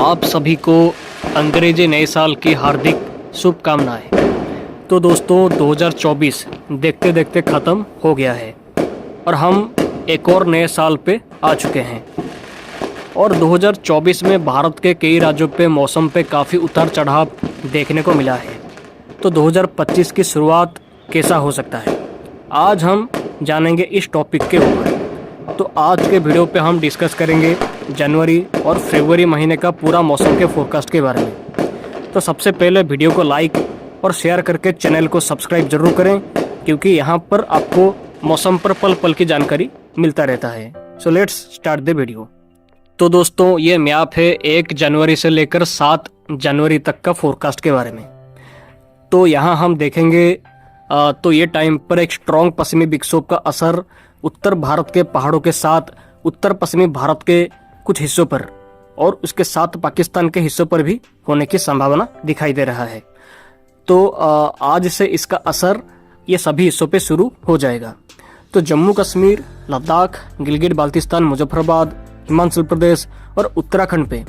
आप सभी को अंग्रेजी नए साल की हार्दिक शुभकामनाएं। तो दोस्तों 2024 देखते देखते ख़त्म हो गया है और हम एक और नए साल पे आ चुके हैं। और 2024 में भारत के कई राज्यों पे मौसम पे काफ़ी उतार चढ़ाव देखने को मिला है। तो 2025 की शुरुआत कैसा हो सकता है, आज हम जानेंगे इस टॉपिक के ऊपर। तो आज के वीडियो पे हम डिस्कस करेंगे जनवरी और फरवरी महीने का पूरा मौसम के फोरकास्ट के बारे में। तो सबसे पहले वीडियो को लाइक और शेयर करके चैनल को सब्सक्राइब जरूर करें, क्योंकि यहाँ पर आपको मौसम पर पल पल की जानकारी मिलता रहता है। So let's start the video. तो दोस्तों ये मैप है 1 जनवरी से लेकर 7 जनवरी तक का फोरकास्ट के बारे में। तो यहाँ हम देखेंगे तो ये टाइम पर एक स्ट्रॉन्ग पश्चिमी विक्षोभ का असर उत्तर भारत के पहाड़ों के साथ उत्तर पश्चिमी भारत के कुछ हिस्सों पर और उसके साथ पाकिस्तान के हिस्सों पर भी होने की संभावना दिखाई दे रहा है। तो आज से इसका असर ये सभी हिस्सों पे शुरू हो जाएगा। तो जम्मू कश्मीर, लद्दाख, गिलगित बाल्टिस्तान, मुजफ्फराबाद, हिमाचल प्रदेश और उत्तराखंड पे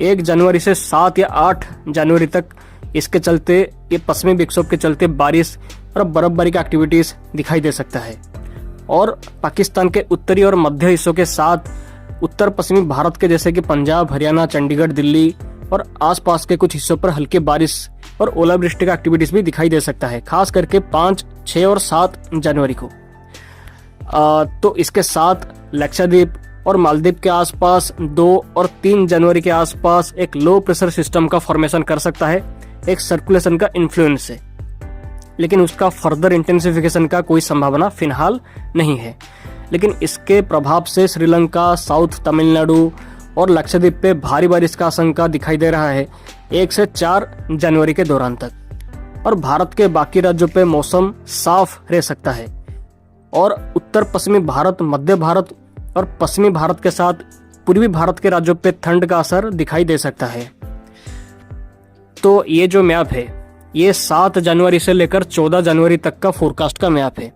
1 जनवरी से 7 या 8 जनवरी तक इसके चलते ये पश्चिमी विक्षोभ के चलते बारिश और बर्फबारी की एक्टिविटीज दिखाई दे सकता है। और पाकिस्तान के उत्तरी और मध्य हिस्सों के साथ उत्तर पश्चिमी भारत के जैसे कि पंजाब, हरियाणा, चंडीगढ़, दिल्ली और आसपास के कुछ हिस्सों पर हल्की बारिश और ओलावृष्टि का एक्टिविटीज भी दिखाई दे सकता है, खास करके 5, 6 और 7 जनवरी को। तो इसके साथ लक्षद्वीप और मालदीव के आसपास 2 और 3 जनवरी के आसपास एक लो प्रेशर सिस्टम का फॉर्मेशन कर सकता है, एक सर्कुलेशन का इन्फ्लुएंस से, लेकिन उसका फर्दर इंटेंसिफिकेशन का कोई संभावना फिलहाल नहीं है। लेकिन इसके प्रभाव से श्रीलंका, साउथ तमिलनाडु और लक्षद्वीप पे भारी बारिश का आशंका दिखाई दे रहा है 1 से 4 जनवरी के दौरान तक। और भारत के बाकी राज्यों पे मौसम साफ रह सकता है और उत्तर पश्चिमी भारत, मध्य भारत और पश्चिमी भारत के साथ पूर्वी भारत के राज्यों पे ठंड का असर दिखाई दे सकता है। तो ये जो मैप है ये 7 जनवरी से लेकर 14 जनवरी तक का फोरकास्ट का मैप है।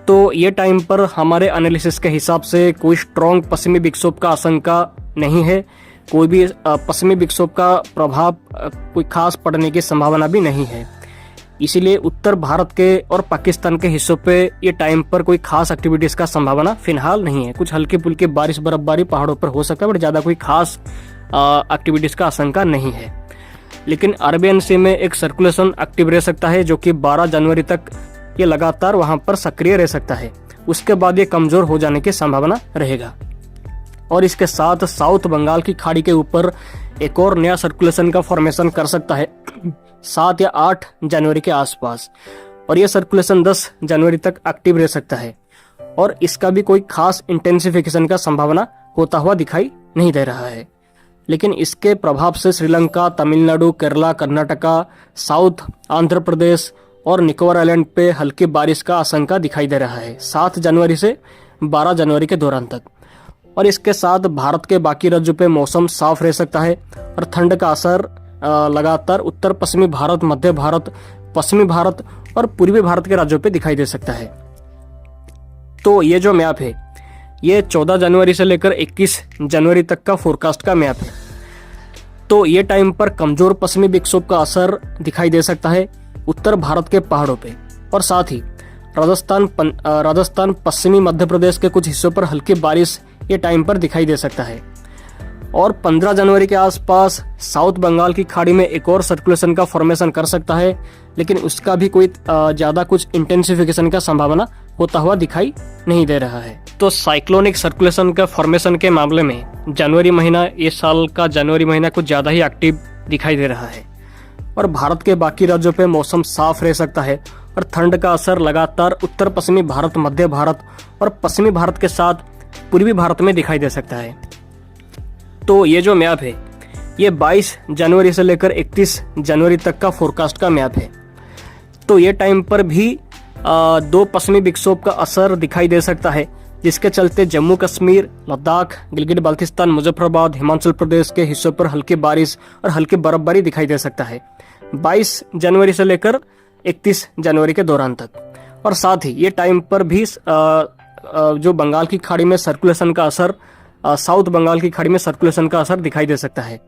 तो ये टाइम पर हमारे एनालिसिस के हिसाब से कोई स्ट्रॉन्ग पश्चिमी विक्षोभ का आशंका नहीं है, कोई भी पश्चिमी विक्षोभ का प्रभाव कोई खास पड़ने की संभावना भी नहीं है। इसीलिए उत्तर भारत के और पाकिस्तान के हिस्सों पे ये टाइम पर कोई खास एक्टिविटीज का संभावना फिलहाल नहीं है। कुछ हल्की फुल्की बारिश बर्फबारी पहाड़ों पर हो सकता है, बट ज़्यादा कोई खास एक्टिविटीज का आशंका नहीं है। लेकिन अरबियन सी में एक सर्कुलेशन एक्टिव रह सकता है, जो कि 12 जनवरी तक ये लगातार वहां पर सक्रिय रह सकता है। उसके बाद ये कमजोर हो जाने की संभावना रहेगा। और इसके साथ साउथ बंगाल की खाड़ी के ऊपर एक और नया सर्कुलेशन का फॉर्मेशन कर सकता है 7 या 8 जनवरी के आसपास, और यह सर्कुलेशन 10 जनवरी तक एक्टिव रह सकता है। और इसका भी कोई खास इंटेंसिफिकेशन का संभावना होता हुआ दिखाई नहीं दे रहा है। लेकिन इसके प्रभाव से श्रीलंका, तमिलनाडु, केरला, कर्नाटका, साउथ आंध्र प्रदेश और निकोबार आइलैंड पे हल्की बारिश का आशंका दिखाई दे रहा है 7 जनवरी से 12 जनवरी के दौरान तक। और इसके साथ भारत के बाकी राज्यों पे मौसम साफ रह सकता है और ठंड का असर लगातार उत्तर पश्चिमी भारत, मध्य भारत, पश्चिमी भारत और पूर्वी भारत के राज्यों पे दिखाई दे सकता है। तो ये जो मैप है ये 14 जनवरी से लेकर 21 जनवरी तक का फोरकास्ट का मैप है। तो ये टाइम पर कमजोर पश्चिमी विक्षोभ का असर दिखाई दे सकता है उत्तर भारत के पहाड़ों पे, और साथ ही राजस्थान, पश्चिमी मध्य प्रदेश के कुछ हिस्सों पर हल्की बारिश ये टाइम पर दिखाई दे सकता है। और 15 जनवरी के आसपास साउथ बंगाल की खाड़ी में एक और सर्कुलेशन का फॉर्मेशन कर सकता है, लेकिन उसका भी कोई ज़्यादा कुछ इंटेंसिफिकेशन का संभावना होता हुआ दिखाई नहीं दे रहा है। तो साइक्लोनिक सर्कुलेशन का फॉर्मेशन के मामले में जनवरी महीना, इस साल का जनवरी महीना कुछ ज़्यादा ही एक्टिव दिखाई दे रहा है। और भारत के बाकी राज्यों पे मौसम साफ रह सकता है और ठंड का असर लगातार उत्तर पश्चिमी भारत, मध्य भारत और पश्चिमी भारत के साथ पूर्वी भारत में दिखाई दे सकता है। तो ये जो मैप है ये 22 जनवरी से लेकर 31 जनवरी तक का फोरकास्ट का मैप है। तो ये टाइम पर भी 2 पश्चिमी विक्षोभ का असर दिखाई दे सकता है, जिसके चलते जम्मू कश्मीर, लद्दाख, गिलगित बाल्टिस्तान, मुजफ्फराबाद, हिमाचल प्रदेश के हिस्सों पर हल्की बारिश और हल्की बर्फबारी दिखाई दे सकता है 22 जनवरी से लेकर 31 जनवरी के दौरान तक। और साथ ही ये टाइम पर भी जो बंगाल की खाड़ी में सर्कुलेशन का असर साउथ बंगाल की खाड़ी में सर्कुलेशन का असर दिखाई दे सकता है,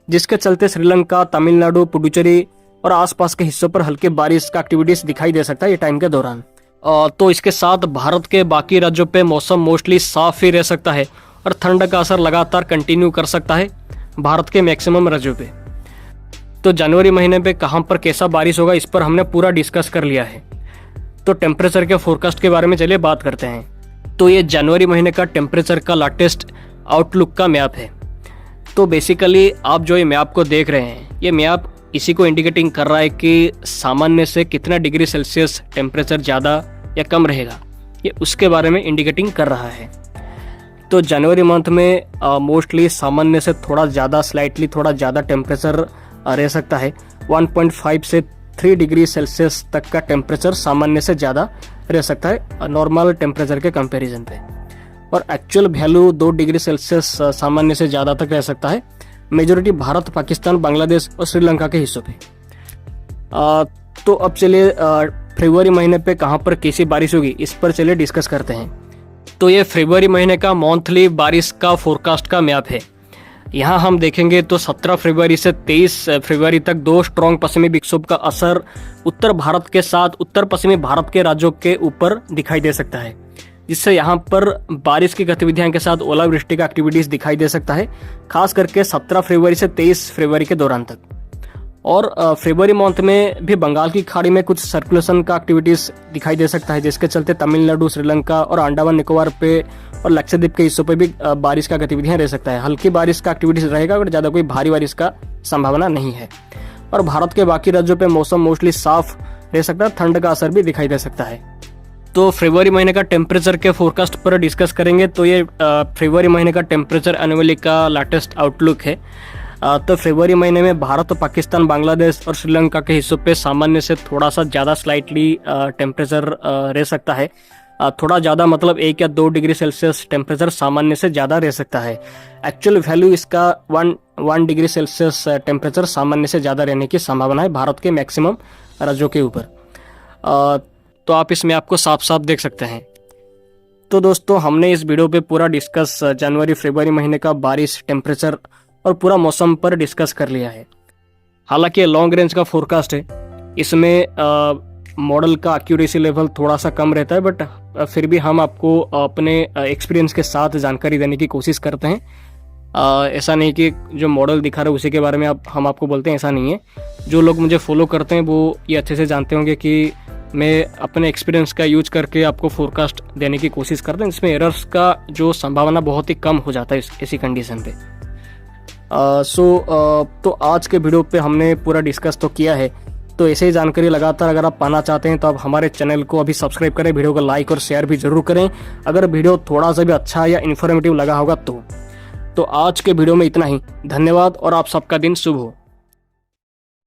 जिसके चलते श्रीलंका, तमिलनाडु, पुडुचेरी और आसपास के हिस्सों पर हल्के बारिश का एक्टिविटीज दिखाई दे सकता है ये टाइम के दौरान। तो इसके साथ भारत के बाकी राज्यों पे मौसम मोस्टली साफ ही रह सकता है और ठंड का असर लगातार कंटिन्यू कर सकता है भारत के मैक्सिमम राज्यों पे। तो जनवरी महीने पे कहाँ पर कैसा बारिश होगा इस पर हमने पूरा डिस्कस कर लिया है। तो टेम्परेचर के फोरकास्ट के बारे में चलिए बात करते हैं। तो ये जनवरी महीने का टेम्परेचर का लेटेस्ट आउटलुक का मैप है। तो बेसिकली आप जो ये मैप को देख रहे हैं, ये मैप इसी को इंडिकेटिंग कर रहा है कि सामान्य से कितना डिग्री सेल्सियस टेम्परेचर ज़्यादा या कम रहेगा, ये उसके बारे में इंडिकेटिंग कर रहा है। तो जनवरी मंथ में मोस्टली सामान्य से थोड़ा ज़्यादा, स्लाइटली थोड़ा ज़्यादा टेम्परेचर रह सकता है। 1.5 से 3 डिग्री सेल्सियस तक का टेम्परेचर सामान्य से ज़्यादा रह सकता है नॉर्मल टेम्परेचर के कंपैरिजन पे, और एक्चुअल वैल्यू 2 डिग्री सेल्सियस सामान्य से ज़्यादा तक रह सकता है मेजोरिटी भारत, पाकिस्तान, बांग्लादेश और श्रीलंका के हिस्सों पे। तो अब चलिए फरवरी महीने पे कहाँ पर कैसी बारिश होगी इस पर चलिए डिस्कस करते हैं। तो ये फरवरी महीने का मंथली बारिश का फोरकास्ट का मैप है। यहाँ हम देखेंगे तो 17 फरवरी से 23 फरवरी तक 2 स्ट्रॉन्ग पश्चिमी विक्षोभ का असर उत्तर भारत के साथ उत्तर पश्चिमी भारत के राज्यों के ऊपर दिखाई दे सकता है, जिससे यहाँ पर बारिश की गतिविधियों के साथ ओलावृष्टि का एक्टिविटीज दिखाई दे सकता है, खास करके 17 फरवरी से 23 फरवरी के दौरान तक। और फरवरी मंथ में भी बंगाल की खाड़ी में कुछ सर्कुलेशन का एक्टिविटीज दिखाई दे सकता है, जिसके चलते तमिलनाडु, श्रीलंका और अंडमान निकोबार पे और लक्षद्वीप के हिस्सों पे भी बारिश का गतिविधियां रह सकता है। हल्की बारिश का एक्टिविटीज रहेगा और ज़्यादा कोई भारी बारिश का संभावना नहीं है। और भारत के बाकी राज्यों पे मौसम मोस्टली साफ रह सकता है, ठंड का असर भी दिखाई दे सकता है। तो फरवरी महीने का टेम्परेचर के फोरकास्ट पर डिस्कस करेंगे। तो ये फरवरी महीने का टेम्परेचर एनुअली का लेटेस्ट आउटलुक है। तो फरवरी महीने में भारत, पाकिस्तान, बांग्लादेश और श्रीलंका के हिस्सों पे सामान्य से थोड़ा सा ज़्यादा स्लाइटली टेम्परेचर रह सकता है। थोड़ा ज़्यादा मतलब 1 या 2 डिग्री सेल्सियस टेम्परेचर सामान्य से ज़्यादा रह सकता है। एक्चुअल वैल्यू इसका 1 डिग्री सेल्सियस टेम्परेचर सामान्य से ज़्यादा रहने की संभावना है भारत के मैक्सिमम राज्यों के ऊपर। तो आप इसमें आपको साफ साफ देख सकते हैं। तो दोस्तों, हमने इस वीडियो पे पूरा डिस्कस जनवरी फरवरी महीने का बारिश, टेम्परेचर और पूरा मौसम पर डिस्कस कर लिया है। हालांकि ये लॉन्ग रेंज का फोरकास्ट है, इसमें मॉडल का एक्यूरेसी लेवल थोड़ा सा कम रहता है, बट फिर भी हम आपको अपने एक्सपीरियंस के साथ जानकारी देने की कोशिश करते हैं। ऐसा नहीं कि जो मॉडल दिखा रहे उसी के बारे में हम आपको बोलते हैं, ऐसा नहीं है। जो लोग मुझे फॉलो करते हैं वो ये अच्छे से जानते होंगे कि मैं अपने एक्सपीरियंस का यूज करके आपको फोरकास्ट देने की कोशिश करता हूँ। इसमें एरर्स का जो संभावना बहुत ही कम हो जाता है ऐसी कंडीशन पे। तो आज के वीडियो पे हमने पूरा डिस्कस तो किया है। तो ऐसे ही जानकारी लगातार अगर आप पाना चाहते हैं तो आप हमारे चैनल को अभी सब्सक्राइब करें, वीडियो को लाइक और शेयर भी जरूर करें अगर वीडियो थोड़ा सा भी अच्छा या इन्फॉर्मेटिव लगा होगा तो आज के वीडियो में इतना ही। धन्यवाद और आप सबका दिन शुभ हो।